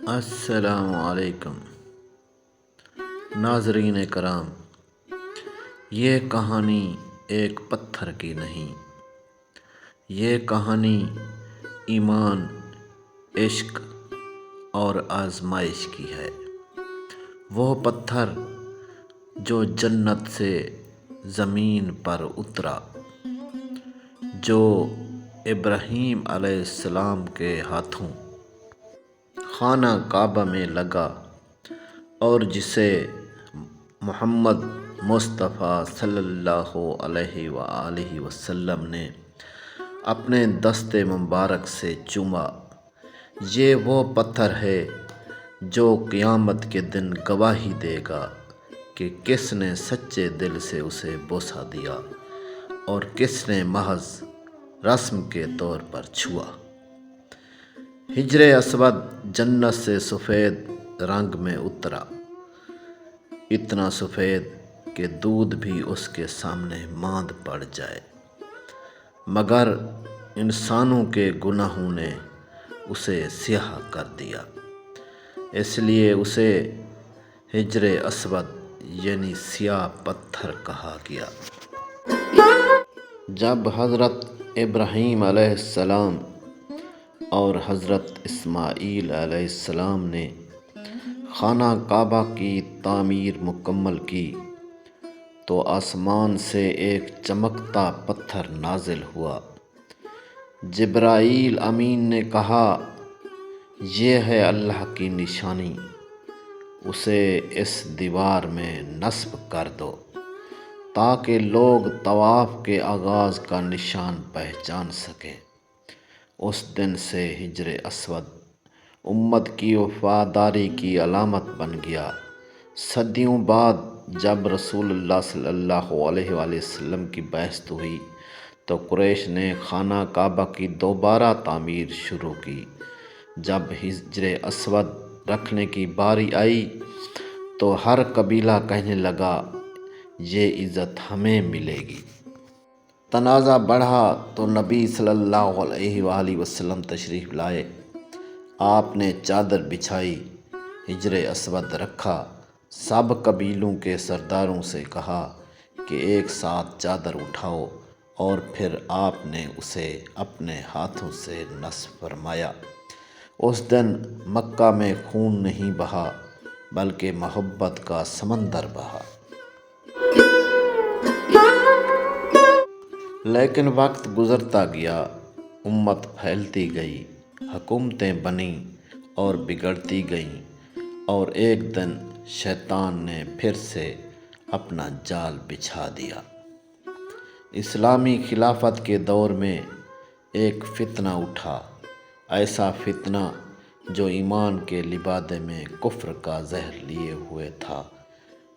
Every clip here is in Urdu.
السلام علیکم ناظرین کرام، یہ کہانی ایک پتھر کی نہیں، یہ کہانی ایمان، عشق اور آزمائش کی ہے۔ وہ پتھر جو جنت سے زمین پر اترا، جو ابراہیم علیہ السلام کے ہاتھوں خانہ کعبہ میں لگا اور جسے محمد مصطفیٰ صلی اللہ علیہ وآلہ وسلم نے اپنے دست مبارک سے چوما۔ یہ وہ پتھر ہے جو قیامت کے دن گواہی دے گا کہ کس نے سچے دل سے اسے بوسہ دیا اور کس نے محض رسم کے طور پر چھوا۔ حجر اسود جنت سے سفید رنگ میں اترا، اتنا سفید کہ دودھ بھی اس کے سامنے ماند پڑ جائے، مگر انسانوں کے گناہوں نے اسے سیاہ کر دیا، اس لیے اسے حجر اسود یعنی سیاہ پتھر کہا گیا۔ جب حضرت ابراہیم علیہ السلام اور حضرت اسماعیل علیہ السلام نے خانہ کعبہ کی تعمیر مکمل کی تو آسمان سے ایک چمکتا پتھر نازل ہوا۔ جبرائیل امین نے کہا، یہ ہے اللہ کی نشانی، اسے اس دیوار میں نصب کر دو تاکہ لوگ طواف کے آغاز کا نشان پہچان سکیں۔ اس دن سے حجر اسود امت کی وفاداری کی علامت بن گیا۔ صدیوں بعد جب رسول اللہ صلی اللہ علیہ وآلہ وسلم کی بعثت ہوئی تو قریش نے خانہ کعبہ کی دوبارہ تعمیر شروع کی۔ جب حجر اسود رکھنے کی باری آئی تو ہر قبیلہ کہنے لگا، یہ عزت ہمیں ملے گی۔ تنازع بڑھا تو نبی صلی اللہ علیہ وآلہ وسلم تشریف لائے۔ آپ نے چادر بچھائی، حجر اسود رکھا، سب قبیلوں کے سرداروں سے کہا کہ ایک ساتھ چادر اٹھاؤ، اور پھر آپ نے اسے اپنے ہاتھوں سے نصب فرمایا۔ اس دن مکہ میں خون نہیں بہا بلکہ محبت کا سمندر بہا۔ لیکن وقت گزرتا گیا، امت پھیلتی گئی، حکومتیں بنیں اور بگڑتی گئیں، اور ایک دن شیطان نے پھر سے اپنا جال بچھا دیا۔ اسلامی خلافت کے دور میں ایک فتنہ اٹھا، ایسا فتنہ جو ایمان کے لبادے میں کفر کا زہر لیے ہوئے تھا۔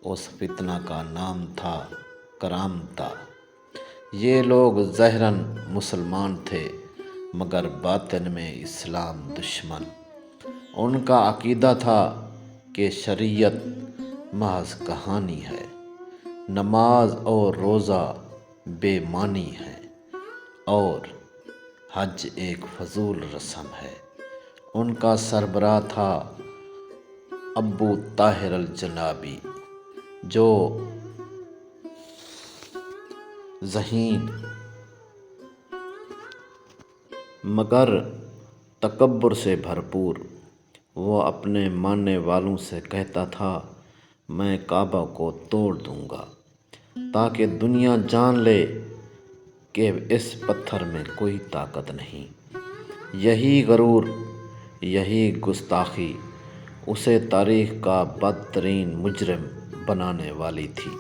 اس فتنہ کا نام تھا کرامتہ۔ یہ لوگ ظاہراً مسلمان تھے مگر باطن میں اسلام دشمن۔ ان کا عقیدہ تھا کہ شریعت محض کہانی ہے، نماز اور روزہ بے معنی ہے، اور حج ایک فضول رسم ہے۔ ان کا سربراہ تھا ابو طاہر الجنابی، جو ذہین مگر تکبر سے بھرپور۔ وہ اپنے ماننے والوں سے کہتا تھا، میں کعبہ کو توڑ دوں گا تاکہ دنیا جان لے کہ اس پتھر میں کوئی طاقت نہیں۔ یہی غرور، یہی گستاخی اسے تاریخ کا بدترین مجرم بنانے والی تھی۔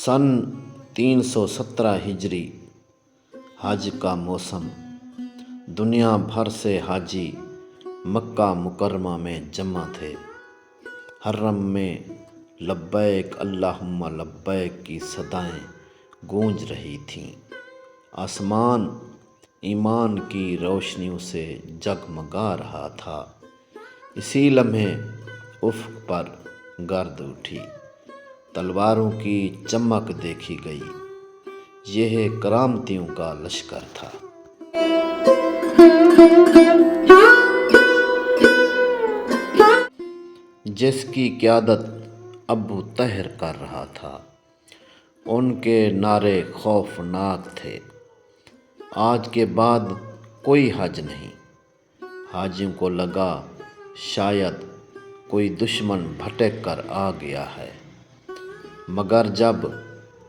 سن 317 ہجری حج کا موسم، دنیا بھر سے حاجی مکہ مکرمہ میں جمع تھے۔ حرم میں لبیک اللہم لبیک کی صدائیں گونج رہی تھیں۔ آسمان ایمان کی روشنیوں سے جگمگا رہا تھا۔ اسی لمحے افق پر گرد اٹھی، تلواروں کی چمک دیکھی گئی۔ یہ کرامتیوں کا لشکر تھا۔ جس کی قیادت ابو طاہر کر رہا تھا، ان کے نعرے خوفناک تھے، آج کے بعد کوئی حج نہیں۔ حاجیوں کو لگا شاید کوئی دشمن بھٹک کر آ گیا ہے، مگر جب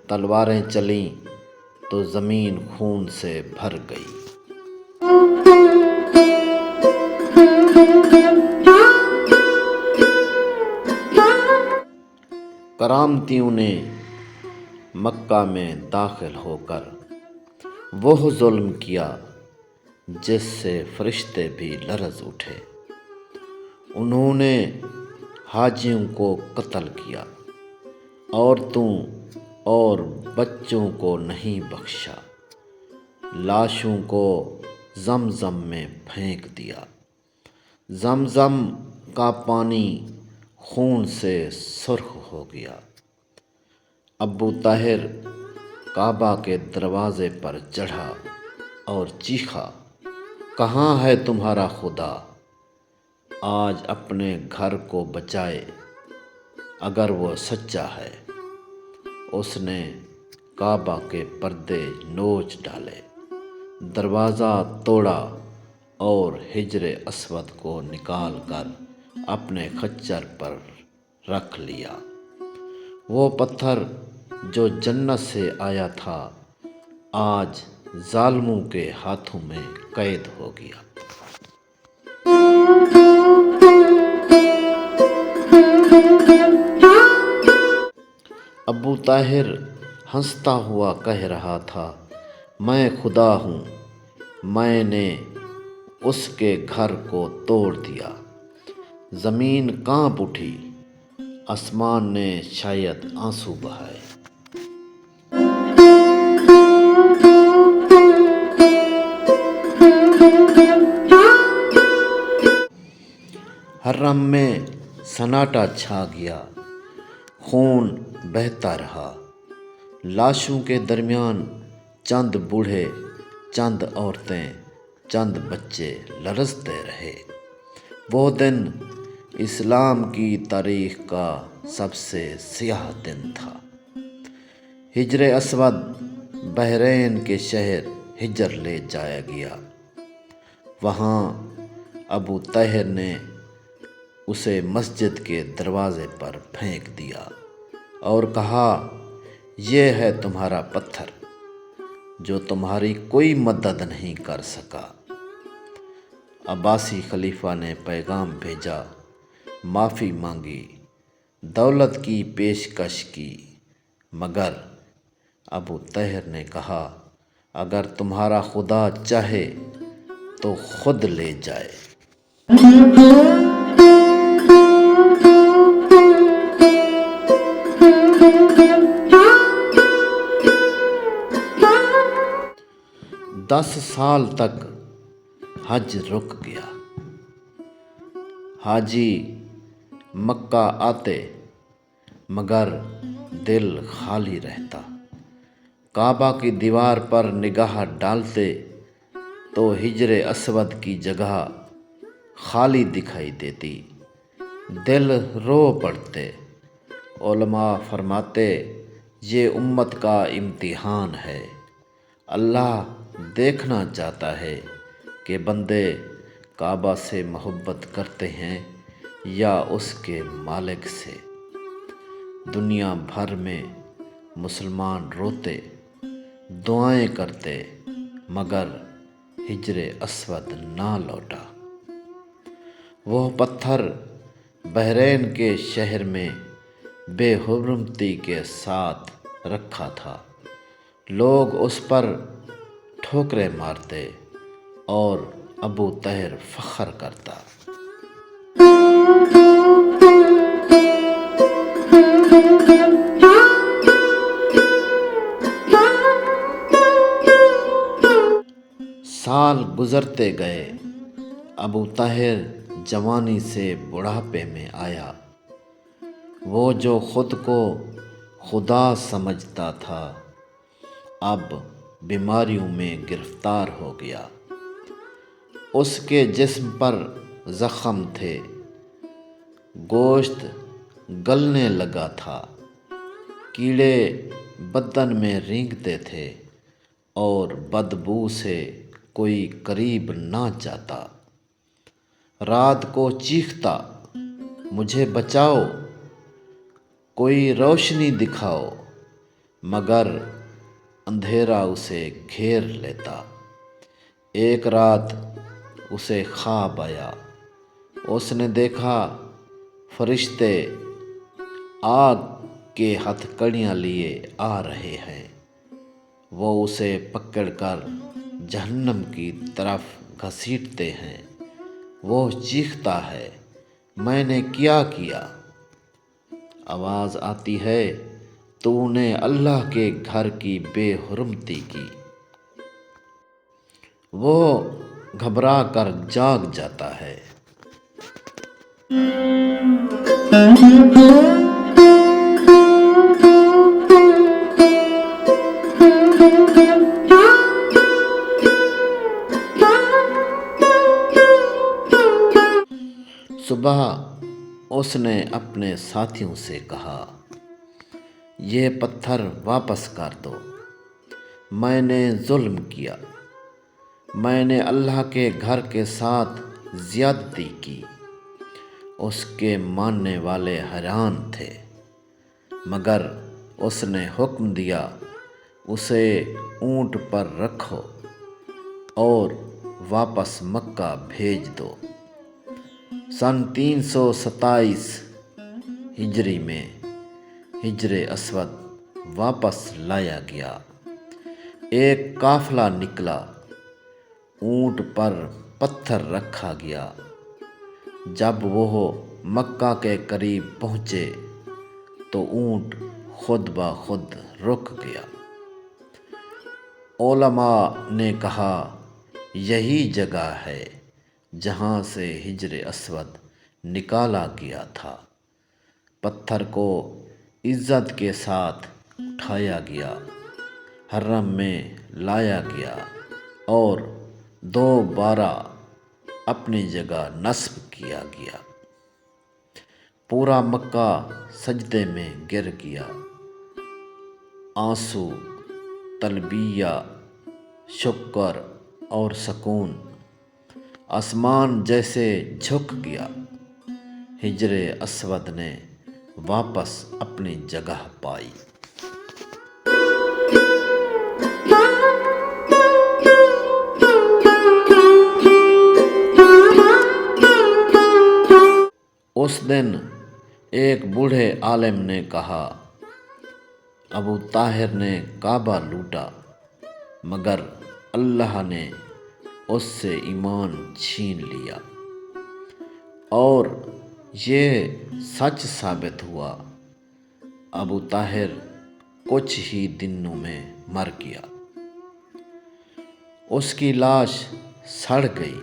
تلواریں چلیں تو زمین خون سے بھر گئی۔ کرامتیوں نے مکہ میں داخل ہو کر وہ ظلم کیا جس سے فرشتے بھی لرز اٹھے۔ انہوں نے حاجیوں کو قتل کیا، عورتوں اور بچوں کو نہیں بخشا، لاشوں کو زمزم میں پھینک دیا۔ زمزم کا پانی خون سے سرخ ہو گیا۔ ابو طاہر کعبہ کے دروازے پر چڑھا اور چیخا، کہاں ہے تمہارا خدا؟ آج اپنے گھر کو بچائے اگر وہ سچا ہے۔ اس نے کعبہ کے پردے نوچ ڈالے، دروازہ توڑا اور حجر اسود کو نکال کر اپنے خچر پر رکھ لیا۔ وہ پتھر جو جنت سے آیا تھا، آج ظالموں کے ہاتھوں میں قید ہو گیا۔ ابو طاہر ہنستا ہوا کہہ رہا تھا، میں خدا ہوں، میں نے اس کے گھر کو توڑ دیا۔ زمین کانپ اٹھی، آسمان نے شاید آنسو بہائے۔ حرم میں سناٹا چھا گیا، خون بہتا رہا، لاشوں کے درمیان چند بوڑھے، چند عورتیں، چند بچے لرزتے رہے۔ وہ دن اسلام کی تاریخ کا سب سے سیاہ دن تھا۔ حجر اسود بحرین کے شہر حجر لے جایا گیا۔ وہاں ابو طاہر نے اسے مسجد کے دروازے پر پھینک دیا اور کہا، یہ ہے تمہارا پتھر جو تمہاری کوئی مدد نہیں کر سکا۔ عباسی خلیفہ نے پیغام بھیجا، معافی مانگی، دولت کی پیشکش کی، مگر ابو طاہر نے کہا، اگر تمہارا خدا چاہے تو خود لے جائے۔ دس سال تک حج رک گیا۔ حاجی مکہ آتے مگر دل خالی رہتا۔ کعبہ کی دیوار پر نگاہ ڈالتے تو حجر اسود کی جگہ خالی دکھائی دیتی، دل رو پڑتے۔ علماء فرماتے، یہ امت کا امتحان ہے، اللہ دیکھنا چاہتا ہے کہ بندے کعبہ سے محبت کرتے ہیں یا اس کے مالک سے۔ دنیا بھر میں مسلمان روتے، دعائیں کرتے، مگر حجر اسود نہ لوٹا۔ وہ پتھر بحرین کے شہر میں بے حرمتی کے ساتھ رکھا تھا، لوگ اس پر ٹھوکریں مارتے اور ابو طاہر فخر کرتا۔ سال گزرتے گئے، ابو طاہر جوانی سے بڑھاپے میں آیا۔ وہ جو خود کو خدا سمجھتا تھا، اب بیماریوں میں گرفتار ہو گیا۔ اس کے جسم پر زخم تھے، گوشت گلنے لگا تھا، کیڑے بدن میں رینگتے تھے اور بدبو سے کوئی قریب نہ جاتا۔ رات کو چیختا، مجھے بچاؤ، کوئی روشنی دکھاؤ، مگر اندھیرا اسے گھیر لیتا۔ ایک رات اسے خواب آیا، اس نے دیکھا فرشتے آگ کے ہتھ کڑیاں لیے آ رہے ہیں، وہ اسے پکڑ کر جہنم کی طرف گھسیٹتے ہیں۔ وہ چیختا ہے، میں نے کیا کیا؟ آواز آتی ہے، تو نے اللہ کے گھر کی بے حرمتی کی۔ وہ گھبرا کر جاگ جاتا ہے۔ صبح اس نے اپنے ساتھیوں سے کہا، یہ پتھر واپس کر دو، میں نے ظلم کیا، میں نے اللہ کے گھر کے ساتھ زیادتی کی۔ اس کے ماننے والے حیران تھے، مگر اس نے حکم دیا، اسے اونٹ پر رکھو اور واپس مکہ بھیج دو۔ سن 327 ہجری میں حجر اسود واپس لایا گیا۔ ایک قافلہ نکلا، اونٹ پر پتھر رکھا گیا۔ جب وہ مکہ کے قریب پہنچے تو اونٹ خود بخود رک گیا۔ علماء نے کہا، یہی جگہ ہے جہاں سے حجر اسود نکالا گیا تھا۔ پتھر کو عزت کے ساتھ اٹھایا گیا، حرم میں لایا گیا اور دوبارہ اپنی جگہ نصب کیا گیا۔ پورا مکہ سجدے میں گر گیا، آنسو، تلبیہ، شکر اور سکون، آسمان جیسے جھک گیا۔ حجر اسود نے واپس اپنی جگہ پائی۔ اس دن ایک بوڑھے عالم نے کہا، ابو طاہر نے کعبہ لوٹا، مگر اللہ نے اس سے ایمان چھین لیا، اور یہ سچ ثابت ہوا۔ ابو طاہر کچھ ہی دنوں میں مر گیا، اس کی لاش سڑ گئی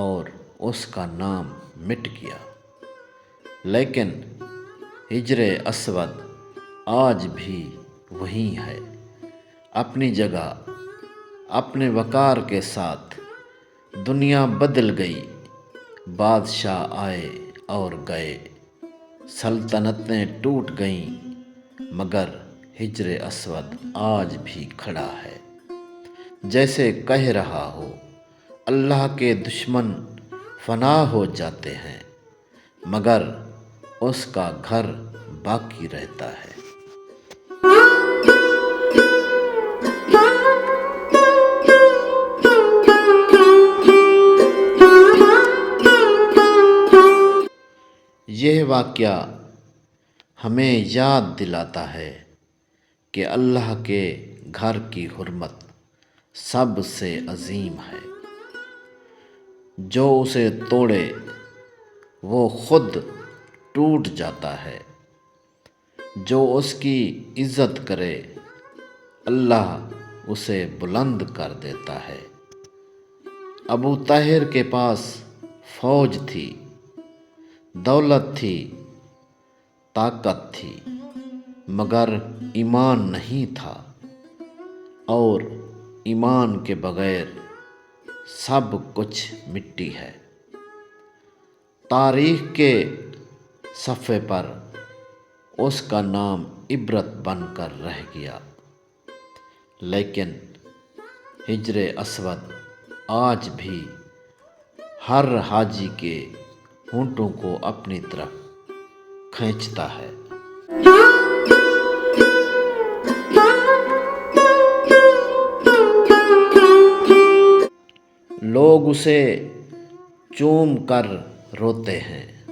اور اس کا نام مٹ گیا، لیکن حجر اسود آج بھی وہیں ہے، اپنی جگہ، اپنے وقار کے ساتھ۔ دنیا بدل گئی، بادشاہ آئے اور گئے، سلطنتیں ٹوٹ گئیں، مگر حجر اسود آج بھی کھڑا ہے، جیسے کہہ رہا ہو، اللہ کے دشمن فنا ہو جاتے ہیں، مگر اس کا گھر باقی رہتا ہے۔ یہ واقعہ ہمیں یاد دلاتا ہے کہ اللہ کے گھر کی حرمت سب سے عظیم ہے۔ جو اسے توڑے وہ خود ٹوٹ جاتا ہے، جو اس کی عزت کرے اللہ اسے بلند کر دیتا ہے۔ ابو طاہر کے پاس فوج تھی، دولت تھی، طاقت تھی، مگر ایمان نہیں تھا، اور ایمان کے بغیر سب کچھ مٹی ہے۔ تاریخ کے صفحے پر اس کا نام عبرت بن کر رہ گیا، لیکن حجر اسود آج بھی ہر حاجی کے ہونٹوں کو اپنی طرف کھینچتا ہے۔ لوگ اسے چوم کر روتے ہیں،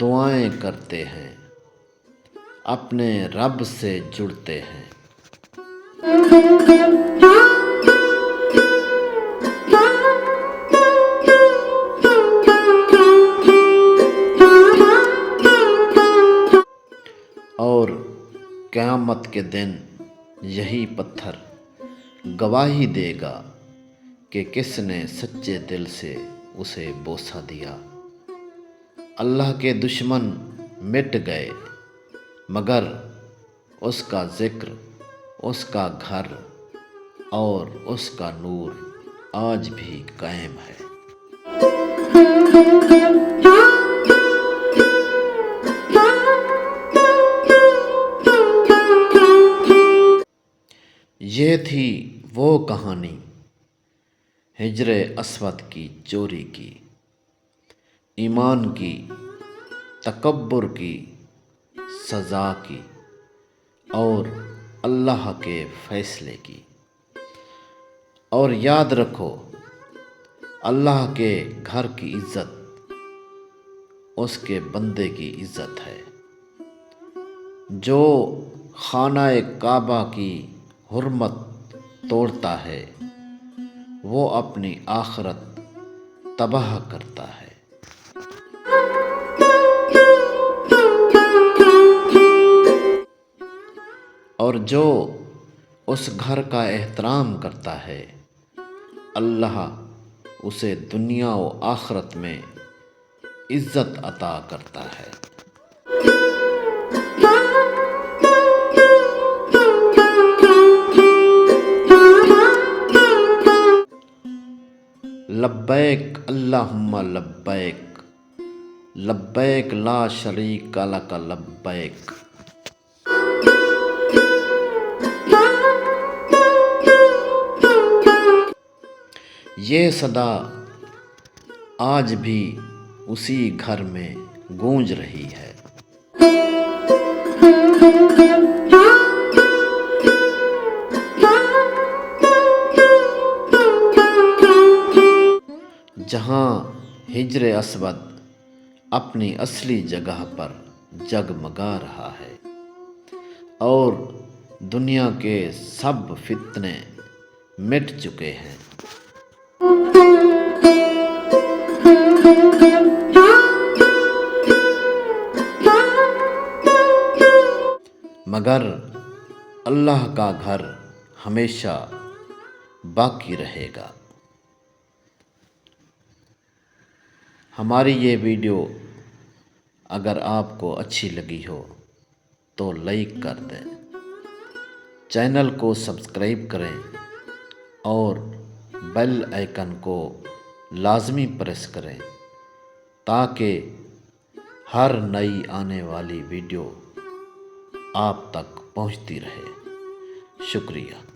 دعائیں کرتے ہیں، اپنے رب سے جڑتے ہیں۔ اور قیامت کے دن یہی پتھر گواہی دے گا کہ کس نے سچے دل سے اسے بوسہ دیا۔ اللہ کے دشمن مٹ گئے، مگر اس کا ذکر، اس کا گھر اور اس کا نور آج بھی قائم ہے۔ یہ تھی وہ کہانی حجر اسود کی چوری کی، ایمان کی، تکبر کی، سزا کی اور اللہ کے فیصلے کی۔ اور یاد رکھو، اللہ کے گھر کی عزت اس کے بندے کی عزت ہے۔ جو خانہ کعبہ کی حرمت توڑتا ہے وہ اپنی آخرت تباہ کرتا ہے۔ اور جو اس گھر کا احترام کرتا ہے اللہ اسے دنیا و آخرت میں عزت عطا کرتا ہے۔ لبیک اللہم لبیک، لبیک لا شریک لک لبیک۔ یہ صدا آج بھی اسی گھر میں گونج رہی ہے۔ جہاں حجر اسود اپنی اصلی جگہ پر جگمگا رہا ہے اور دنیا کے سب فتنے مٹ چکے ہیں۔ مگر اللہ کا گھر ہمیشہ باقی رہے گا۔ ہماری یہ ویڈیو اگر آپ کو اچھی لگی ہو تو لائک کر دیں، چینل کو سبسکرائب کریں اور بیل آئیکن کو لازمی پریس کریں تاکہ ہر نئی آنے والی ویڈیو آپ تک پہنچتی رہے۔ شکریہ۔